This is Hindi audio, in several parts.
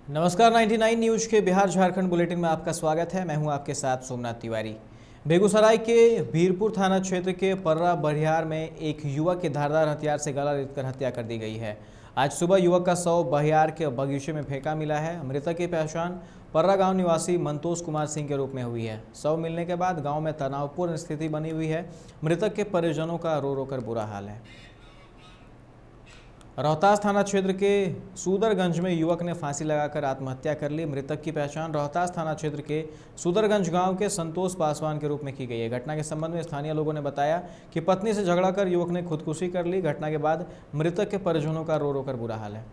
नमस्कार, 99 न्यूज के बिहार झारखंड बुलेटिन में आपका स्वागत है। मैं हूं आपके साथ सोमनाथ तिवारी। बेगूसराय के भीरपुर थाना क्षेत्र के पर्रा बहियार में एक युवक के धारदार हथियार से गला रेतकर हत्या कर दी गई है। आज सुबह युवक का शव बहियार के बगीचे में फेंका मिला है। मृतक की पहचान पर्रा गांव निवासी मंतोष कुमार सिंह के रूप में हुई है। शव मिलने के बाद गाँव में तनावपूर्ण स्थिति बनी हुई है। मृतक के परिजनों का रो रो कर बुरा हाल है। रोहतास थाना क्षेत्र के सूदरगंज में युवक ने फांसी लगाकर आत्महत्या कर ली। मृतक की पहचान रोहतास थाना क्षेत्र के सूदरगंज गांव के संतोष पासवान के रूप में की गई है। घटना के संबंध में स्थानीय लोगों ने बताया कि पत्नी से झगड़ा कर युवक ने खुदकुशी कर ली। घटना के बाद मृतक के परिजनों का रो रो कर बुरा हाल है।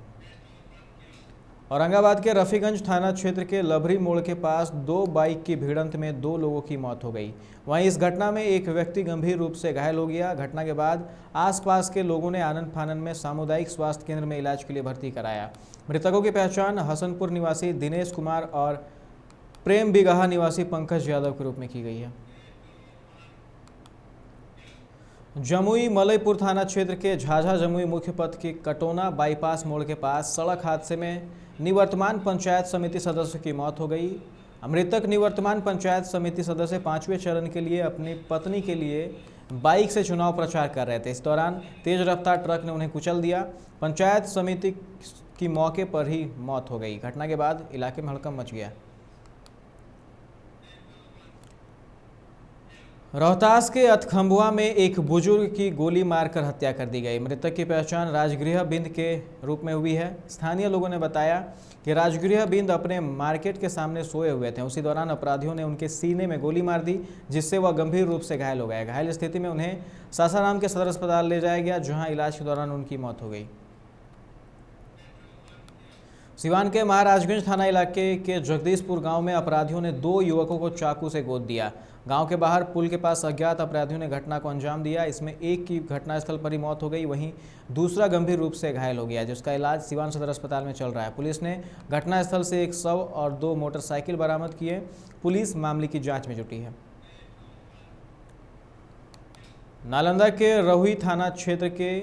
औरंगाबाद के रफीगंज थाना क्षेत्र के लभरी मोड़ के पास दो बाइक की भिड़ंत में 2 लोगों की मौत हो गई। वहीं इस घटना में एक व्यक्ति गंभीर रूप से घायल हो गया। घटना के बाद आसपास के लोगों ने आनन फानन में सामुदायिक स्वास्थ्य केंद्र में इलाज के लिए भर्ती कराया। मृतकों की पहचान हसनपुर निवासी दिनेश कुमार और प्रेम बिगहा निवासी पंकज यादव के रूप में की गई है। जमुई मलयपुर थाना क्षेत्र के झाझा जमुई मुख्य पथ के कटोना बाईपास मोड़ के पास सड़क हादसे में निवर्तमान पंचायत समिति सदस्य की मौत हो गई। मृतक निवर्तमान पंचायत समिति सदस्य 5वें चरण के लिए अपनी पत्नी के लिए बाइक से चुनाव प्रचार कर रहे थे। इस दौरान तेज रफ्तार ट्रक ने उन्हें कुचल दिया। पंचायत समिति की मौके पर ही मौत हो गई। घटना के बाद इलाके में हड़कंप मच गया। रोहतास के अतखंबुआ में एक बुजुर्ग की गोली मारकर हत्या कर दी गई। मृतक की पहचान राजगृह बिंद के रूप में हुई है। स्थानीय लोगों ने बताया कि राजगृह बिंद अपने मार्केट के सामने सोए हुए थे। उसी दौरान अपराधियों ने उनके सीने में गोली मार दी, जिससे वह गंभीर रूप से घायल हो गए। घायल स्थिति में उन्हें सासाराम के सदर अस्पताल ले जाया गया, जहां इलाज के दौरान उनकी मौत हो गई। सिवान के महाराजगंज थाना इलाके के जगदीशपुर गांव में अपराधियों ने 2 युवकों को चाकू से गोद दिया। गांव के बाहर पुल के पास अज्ञात अपराधियों ने घटना को अंजाम दिया। इसमें एक की घटनास्थल पर ही मौत हो गई, वहीं दूसरा गंभीर रूप से घायल हो गया, जिसका इलाज सिवान सदर अस्पताल में चल रहा है। पुलिस ने घटनास्थल से एक शव और 2 मोटरसाइकिल बरामद किए। पुलिस मामले की जाँच में जुटी है। नालंदा के रहुई थाना क्षेत्र के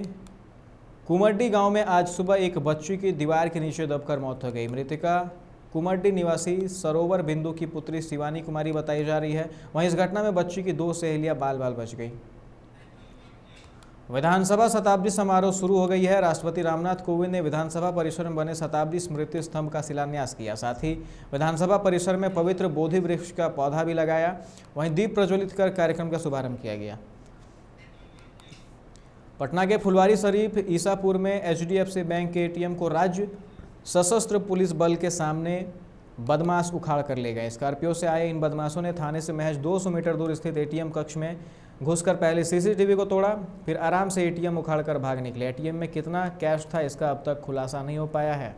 कुमड्डी गांव में आज सुबह एक बच्ची की दीवार के नीचे दबकर मौत हो गई। मृतका कुमड्डी निवासी सरोवर बिंदु की पुत्री शिवानी कुमारी बताई जा रही है। वहीं इस घटना में बच्ची की 2 सहेलियां बाल बाल बच गई। विधानसभा शताब्दी समारोह शुरू हो गई है। राष्ट्रपति रामनाथ कोविंद ने विधानसभा परिसर में बने शताब्दी स्मृति स्तंभ का शिलान्यास किया। साथ ही विधानसभा परिसर में पवित्र बोधि वृक्ष का पौधा भी लगाया। वहीं दीप प्रज्वलित कर कार्यक्रम का शुभारंभ किया गया। पटना के फुलवारी शरीफ ईसापुर में HDFC बैंक के ATM को राज्य सशस्त्र पुलिस बल के सामने बदमाश उखाड़ कर ले गए। स्कॉर्पियो से आए इन बदमाशों ने थाने से महज 200 मीटर दूर स्थित ATM कक्ष में घुसकर पहले CCTV को तोड़ा, फिर आराम से ATM उखाड़कर भाग निकले। ATM में कितना कैश था, इसका अब तक खुलासा नहीं हो पाया है।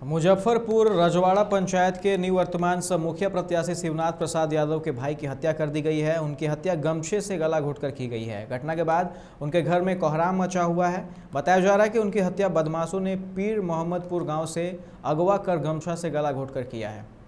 मुजफ्फरपुर रजवाड़ा पंचायत के निवर्तमान मुखिया प्रत्याशी शिवनाथ प्रसाद यादव के भाई की हत्या कर दी गई है। उनकी हत्या गमछे से गला घोंटकर की गई है। घटना के बाद उनके घर में कोहराम मचा हुआ है। बताया जा रहा है कि उनकी हत्या बदमाशों ने पीर मोहम्मदपुर गांव से अगवा कर गमछा से गला घोंटकर किया है।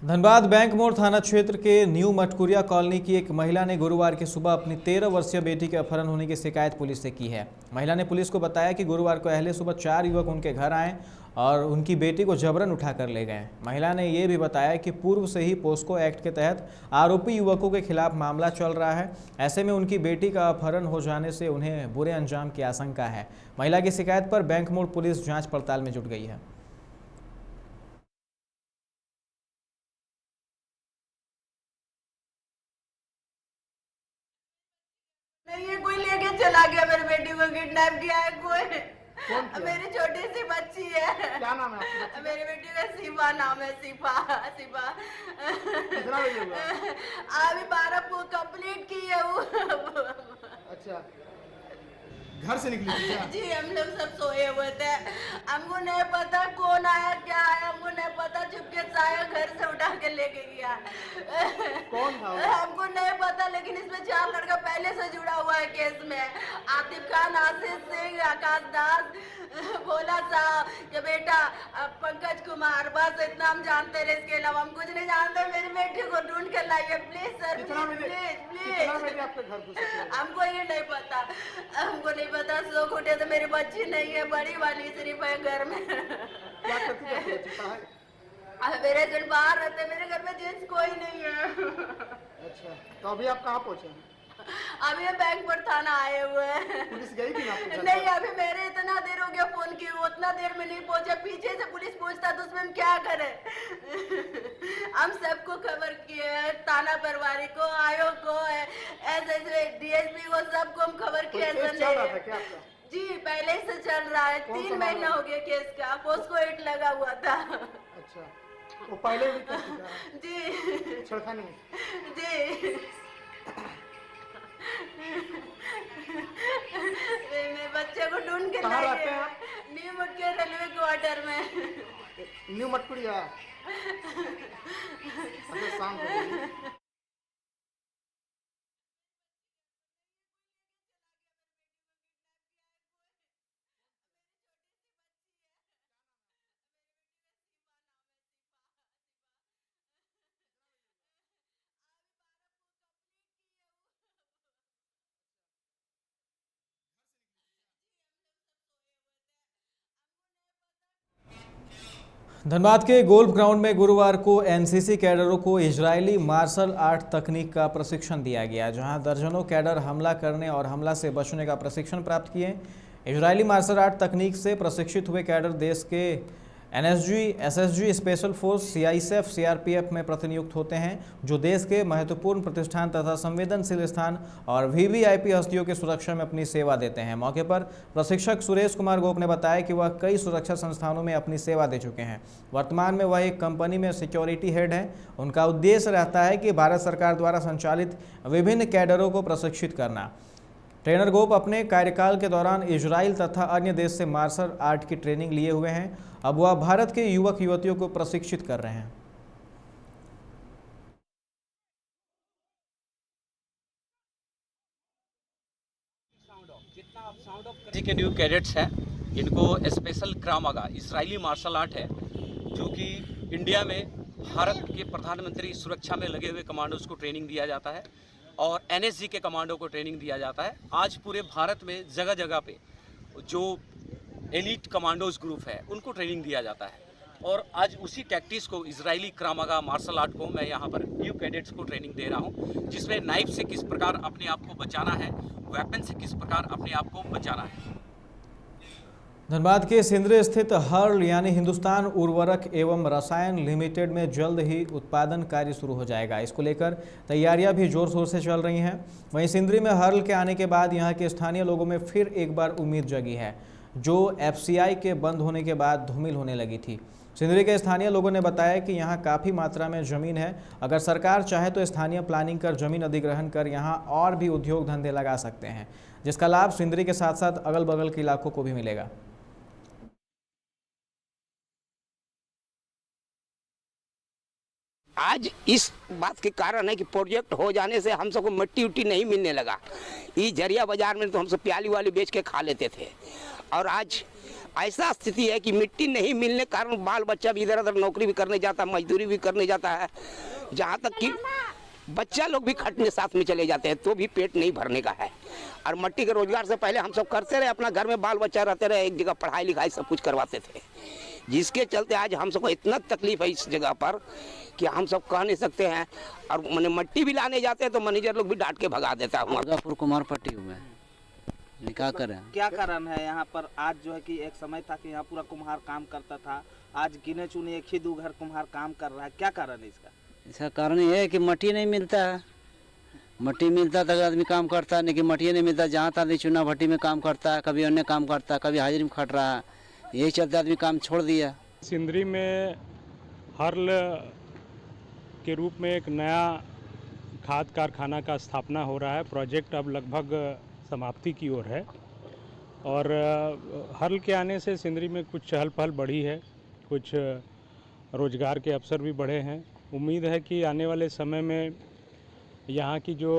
धनबाद बैंक मोड़ थाना क्षेत्र के न्यू मटकुरिया कॉलोनी की एक महिला ने गुरुवार की सुबह अपनी 13 वर्षीय बेटी के अपहरण होने की शिकायत पुलिस से की है। महिला ने पुलिस को बताया कि गुरुवार को अहले सुबह 4 युवक उनके घर आए और उनकी बेटी को जबरन उठाकर ले गए। महिला ने ये भी बताया कि पूर्व से ही पोस्को एक्ट के तहत आरोपी युवकों के खिलाफ मामला चल रहा है। ऐसे में उनकी बेटी का अपहरण हो जाने से उन्हें बुरे अंजाम की आशंका है। महिला की शिकायत पर बैंक मोड़ पुलिस जांच पड़ताल में जुट गई है। नहीं है, कोई लेके चला गया मेरी बेटी को, किडनैप किया है कोई। कौन किया? मेरी छोटी सी बच्ची है। क्या नाम है आपकी बच्ची? मेरी बेटी का सिफा नाम है, सिफा सिफा। कितना बजे हुआ? अभी 12 कंप्लीट की है वो। अच्छा, घर से निकली थी क्या? जी हम लोग सब सोए हुए थे, हमको नहीं पता कौन आया क्या आया, हमको नहीं पता, चुपके से आया, घर से उठा के लेके गया। कौन था वो? हमको नहीं पता, लेकिन इसमें 4 लड़का पहले से जुड़ा हुआ है केस में। आतिफ खान, आशीष सिंह, आकाश दास, भोला साहब के बेटा पंकज कुमार, बस इतना हम जानते रहे, इसके अलावा हम कुछ नहीं जानते। मेरी बेटी को ढूंढ के लाइए प्लीज सर, कितना बजे आपके घर घुसे थे? हमको ये नहीं पता, हमको नहीं पता। सो घुटे तो मेरी बच्ची नहीं है, बड़ी वाली सिर्फ है घर में। क्या करती थी आपकी बच्ची? पढ़ाई? मेरे हस्बैंड बाहर रहते, मेरे घर में जेंट्स कोई नहीं है। अच्छा, तो अभी आप कहाँ पहुँचे हैं? अभी हम बैंक पर थाना आए हुए हैं। पुलिस गई थी ना आपके घर? नहीं, अभी मेरे इतना देर हो गया फोन किए, उतना देर में नहीं पहुंचा। पीछे से पुलिस पहुंचता तो उसमें हम क्या करें। हम सबको खबर किए हैं, थाना प्रभारी को, आयोग को, एसएसपी, डीएसपी को, सबको हम खबर किए। केस चल रहा था क्या आपका? जी पहले से चल रहा है, 3 महीना हो गया केस का, पोस्को एक्ट लगा हुआ था। अच्छा, वो पहले भी कर चुका है? जी छड़खानी? जी। मैं बच्चे को ढूंढ के कहाँ लाई रहते हैं आप? न्यू मुटके रेलवे क्वार्टर में। न्यू मटकुड़िया? अच्छा, शाम को गई। धनबाद के गोल्फ ग्राउंड में गुरुवार को एनसीसी कैडरों को इजरायली मार्शल आर्ट तकनीक का प्रशिक्षण दिया गया, जहां दर्जनों कैडर हमला करने और हमला से बचने का प्रशिक्षण प्राप्त किए। इजरायली मार्शल आर्ट तकनीक से प्रशिक्षित हुए कैडर देश के NSG, SSG, special force, CISF, CRPF में प्रतिनियुक्त होते हैं, जो देश के महत्वपूर्ण प्रतिष्ठान तथा संवेदनशील स्थान और वीवीआईपी हस्तियों की सुरक्षा में अपनी सेवा देते हैं। मौके पर प्रशिक्षक सुरेश कुमार गोप ने बताया कि वह कई सुरक्षा संस्थानों में अपनी सेवा दे चुके हैं। वर्तमान में वह एक कंपनी में सिक्योरिटी हेड हैं। उनका उद्देश्य रहता है कि भारत सरकार द्वारा संचालित विभिन्न कैडरों को प्रशिक्षित करना। ट्रेनर गोप अपने कार्यकाल के दौरान इजराइल तथा अन्य देश से मार्शल आर्ट की ट्रेनिंग लिए हुए हैं। अब वह भारत के युवक युवतियों को प्रशिक्षित कर रहे हैं। के न्यू कैडेट्स हैं, इनको स्पेशल क्राव मागा इजरायली मार्शल आर्ट है, जो कि इंडिया में भारत के प्रधानमंत्री सुरक्षा में लगे हुए कमांडोज को ट्रेनिंग दिया जाता है और एनएसजी के कमांडो को ट्रेनिंग दिया जाता है। आज पूरे भारत में जगह जगह पे जो एलीट कमांडोज ग्रुप है उनको ट्रेनिंग दिया जाता है और आज उसी टैक्टिक्स को इजरायली क्रामागा मार्शल आर्ट को मैं यहाँ पर न्यू कैडेट्स को ट्रेनिंग दे रहा हूँ, जिसमें नाइफ से किस प्रकार अपने आप को बचाना है, वेपन से किस प्रकार अपने आप को बचाना है। धनबाद के सिंदरी स्थित हर्ल यानी हिंदुस्तान उर्वरक एवं रसायन लिमिटेड में जल्द ही उत्पादन कार्य शुरू हो जाएगा। इसको लेकर तैयारियां भी जोर शोर से चल रही हैं। वहीं सिंदरी में हर्ल के आने के बाद यहां के स्थानीय लोगों में फिर एक बार उम्मीद जगी है, जो एफसीआई के बंद होने के बाद धूमिल होने लगी थी। सिंदरी के स्थानीय लोगों ने बताया कि यहाँ काफ़ी मात्रा में ज़मीन है। अगर सरकार चाहे तो स्थानीय प्लानिंग कर जमीन अधिग्रहण कर यहाँ और भी उद्योग धंधे लगा सकते हैं, जिसका लाभ सिंदरी के साथ साथ अगल बगल के इलाकों को भी मिलेगा। आज इस बात के कारण है कि प्रोजेक्ट हो जाने से हम सबको मिट्टी उट्टी नहीं मिलने लगा। ये जरिया बाजार में तो हम सब प्याली वाली बेच के खा लेते थे और आज ऐसा स्थिति है कि मिट्टी नहीं मिलने के कारण बाल बच्चा भी इधर उधर नौकरी भी करने जाता है, मजदूरी भी करने जाता है, जहाँ तक कि बच्चा लोग भी खटने साथ में चले जाते हैं तो भी पेट नहीं भरने का है। और मिट्टी के रोजगार से पहले हम सब करते रहे, अपना घर में बाल बच्चा रहते रहे, एक जगह पढ़ाई लिखाई सब कुछ करवाते थे। जिसके चलते आज हम सबको इतना तकलीफ है इस जगह पर कि हम सब कह नहीं सकते हैं। और मैंने मट्टी भी लाने जाते हैं तो मैनेजर लोग भी डांट के भगा देता है। दुर्गापुर कुमार पट्टी हुआ निकाह करें। क्या कारण है यहाँ पर? आज जो है कि एक समय था कि यहाँ पूरा कुम्हार काम करता था, आज गिने चुने एक ही दो घर कुम्हार काम कर रहा है, क्या कारण है इसका? इसका कारण ये है कि मट्टी नहीं मिलता है। मट्टी मिलता तो आदमी काम करता है, लेकिन मट्टी नहीं मिलता। जहाँ तक चूना भट्टी में काम करता है, कभी अन्य काम करता है, कभी हाजिरी में खट रहा है। यही चलते आदमी काम छोड़ दिया। सिंदरी में हर्ल के रूप में एक नया खाद कारखाना का स्थापना हो रहा है। प्रोजेक्ट अब लगभग समाप्ति की ओर है और हर्ल के आने से सिंदरी में कुछ चहल पहल बढ़ी है, कुछ रोजगार के अवसर भी बढ़े हैं। उम्मीद है कि आने वाले समय में यहाँ की जो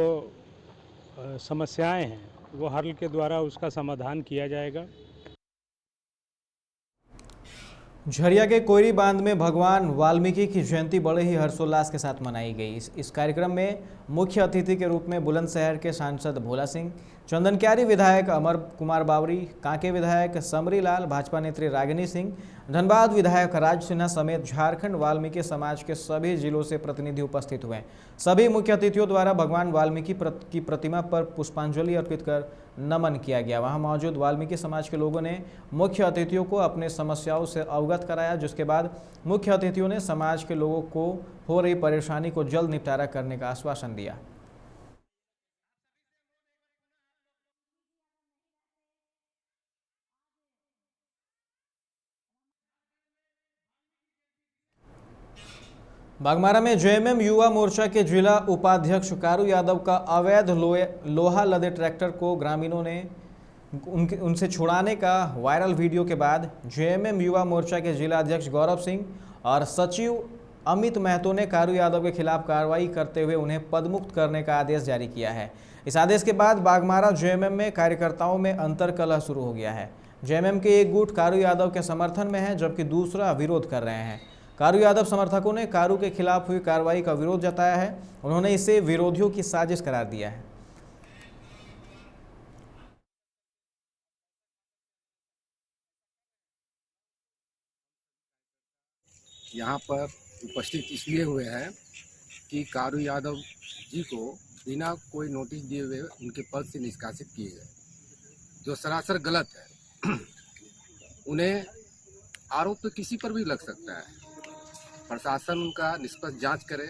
समस्याएं हैं वो हर्ल के द्वारा उसका समाधान किया जाएगा। झरिया के कोयरी बांध में भगवान वाल्मीकि की जयंती बड़े ही हर्षोल्लास के साथ मनाई गई। इस कार्यक्रम में मुख्य अतिथि के रूप में बुलंदशहर के सांसद भोला सिंह, चंदनक्यारी विधायक अमर कुमार बावरी, कांके विधायक समरी लाल, भाजपा नेत्री रागिनी सिंह, धनबाद विधायक राज सिन्हा समेत झारखंड वाल्मीकि समाज के सभी जिलों से प्रतिनिधि उपस्थित हुए। सभी मुख्य अतिथियों द्वारा भगवान वाल्मीकि की प्रतिमा पर पुष्पांजलि अर्पित कर नमन किया गया। वहां मौजूद वाल्मीकि समाज के लोगों ने मुख्य अतिथियों को अपने समस्याओं से अवगत कराया, जिसके बाद मुख्य अतिथियों ने समाज के लोगों को हो रही परेशानी को जल्द निपटारा करने का आश्वासन दिया। बागमारा में जेएमएम युवा मोर्चा के जिला उपाध्यक्ष कारू यादव का अवैध लोहा लदे ट्रैक्टर को ग्रामीणों ने उनसे छुड़ाने का वायरल वीडियो के बाद जेएमएम युवा मोर्चा के जिला अध्यक्ष गौरव सिंह और सचिव अमित महतो ने कारू यादव के खिलाफ कार्रवाई करते हुए उन्हें पदमुक्त करने का आदेश जारी किया है। इस आदेश के बाद बागमारा जेएमएम में कार्यकर्ताओं में अंतर्कलह शुरू हो गया है। जेएमएम के एक गुट कारू यादव के समर्थन में है, जबकि दूसरा विरोध कर रहे हैं। कारू यादव समर्थकों ने कारू के खिलाफ हुई कार्रवाई का विरोध जताया है। उन्होंने इसे विरोधियों की साजिश करार दिया है। यहाँ पर उपस्थित इसलिए हुए हैं कि कारू यादव जी को बिना कोई नोटिस दिए हुए उनके पद से निष्कासित किए गए, जो सरासर गलत है। उन्हें आरोप तो किसी पर भी लग सकता है। प्रशासन उनका निष्पक्ष जांच करे,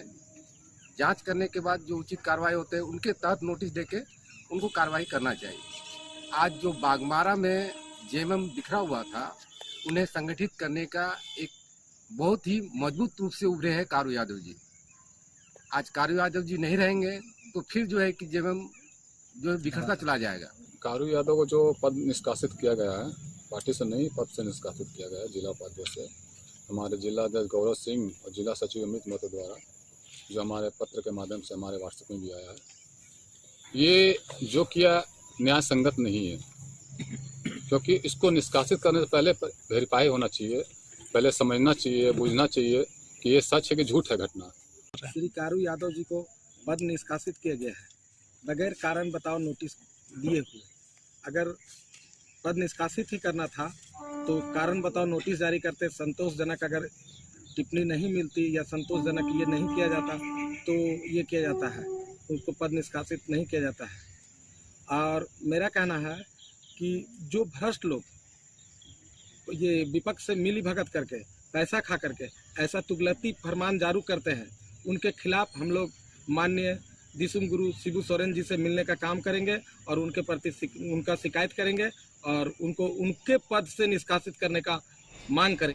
जांच करने के बाद जो उचित कार्रवाई होते हैं उनके तहत नोटिस देके उनको कार्रवाई करना चाहिए। आज जो बागमारा में जेएमएम बिखरा हुआ था, उन्हें संगठित करने का एक बहुत ही मजबूत रूप से उभरे हैं कारू यादव जी। आज कारू यादव जी नहीं रहेंगे तो फिर जो है कि जेएमएम जो है बिखरता चला जाएगा। कारू यादव को जो पद निष्कासित किया गया है, पार्टी से नहीं पद से निष्कासित किया गया है जिला उपाध्यक्ष से, हमारे जिला अध्यक्ष गौरव सिंह और जिला सचिव अमित महतो द्वारा, जो हमारे पत्र के माध्यम से हमारे व्हाट्सएप में भी आया है। ये जो किया न्याय संगत नहीं है, क्योंकि इसको निष्कासित करने से पहले वेरीफाई होना चाहिए, पहले समझना चाहिए, बुझना चाहिए कि ये सच है कि झूठ है घटना। श्री कारू यादव जी को पद निष्कासित किया गया है बगैर कारण बताओ नोटिस दिए हुए। अगर पद निष्कासित ही करना था तो कारण बताओ नोटिस जारी करते। संतोषजनक अगर टिप्पणी नहीं मिलती या संतोषजनक ये नहीं किया जाता तो ये किया जाता है, उसको पद निष्कासित नहीं किया जाता है। और मेरा कहना है कि जो भ्रष्ट लोग ये विपक्ष से मिली भगत करके पैसा खा करके ऐसा तुगलकी फरमान जारी करते हैं, उनके खिलाफ हम लोग माननीय दिसुम गुरु शिबू सोरेन जी से मिलने का काम करेंगे और उनके प्रति उनका शिकायत करेंगे और उनको उनके पद से निष्कासित करने का मांग करें।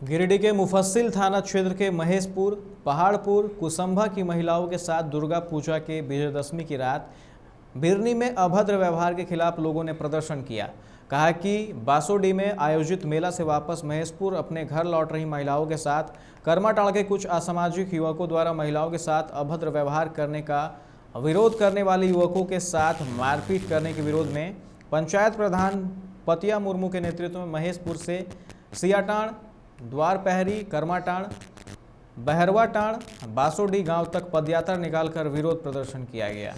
गिरिडीह के मुफस्सिल थाना क्षेत्र के महेशपुर, पहाड़पुर, कुसंभा की महिलाओं के साथ दुर्गा पूजा के विजयदशमी की रात बिरनी में अभद्र व्यवहार के खिलाफ लोगों ने प्रदर्शन किया। कहा कि बासोडी में आयोजित मेला से वापस महेशपुर अपने घर लौट रही महिलाओं के साथ करमाटाड़ के कुछ असामाजिक युवकों द्वारा महिलाओं के साथ अभद्र व्यवहार करने का विरोध करने वाले युवकों के साथ मारपीट करने के विरोध में पंचायत प्रधान पतिया मुर्मू के नेतृत्व में महेशपुर से सियाटाण, द्वारपहरी, करमाटाड़, बहरवाटाड़, बासोडी गांव तक पदयात्रा निकालकर विरोध प्रदर्शन किया गया।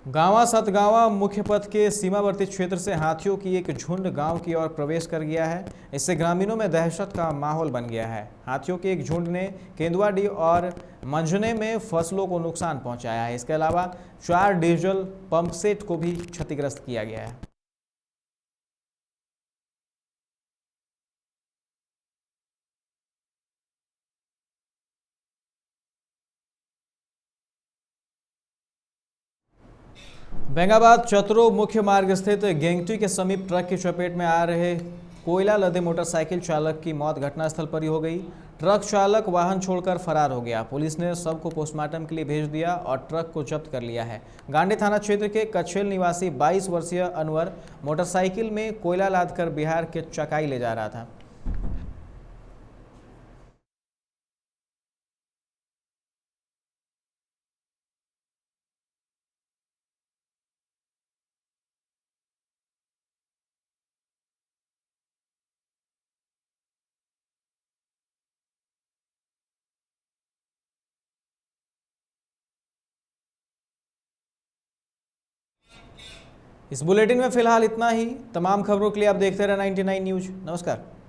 गांवा सतगांवा मुख्य पथ के सीमावर्ती क्षेत्र से हाथियों की एक झुंड गांव की ओर प्रवेश कर गया है। इससे ग्रामीणों में दहशत का माहौल बन गया है। हाथियों के एक झुंड ने केंदुआडी और मंझने में फसलों को नुकसान पहुंचाया है। इसके अलावा 4 डीजल पंप सेट को भी क्षतिग्रस्त किया गया है। बेंगाबाद चतरो मुख्य मार्ग स्थित गेंगटी के समीप ट्रक की चपेट में आ रहे कोयला लदे मोटरसाइकिल चालक की मौत घटनास्थल पर ही हो गई। ट्रक चालक वाहन छोड़कर फरार हो गया। पुलिस ने शव को पोस्टमार्टम के लिए भेज दिया और ट्रक को जब्त कर लिया है। गांडी थाना क्षेत्र के कछेल निवासी 22 वर्षीय अनवर मोटरसाइकिल में कोयला लादकर बिहार के चकाई ले जा रहा था। इस बुलेटिन में फिलहाल इतना ही। तमाम खबरों के लिए आप देखते रहे 99 न्यूज। नमस्कार।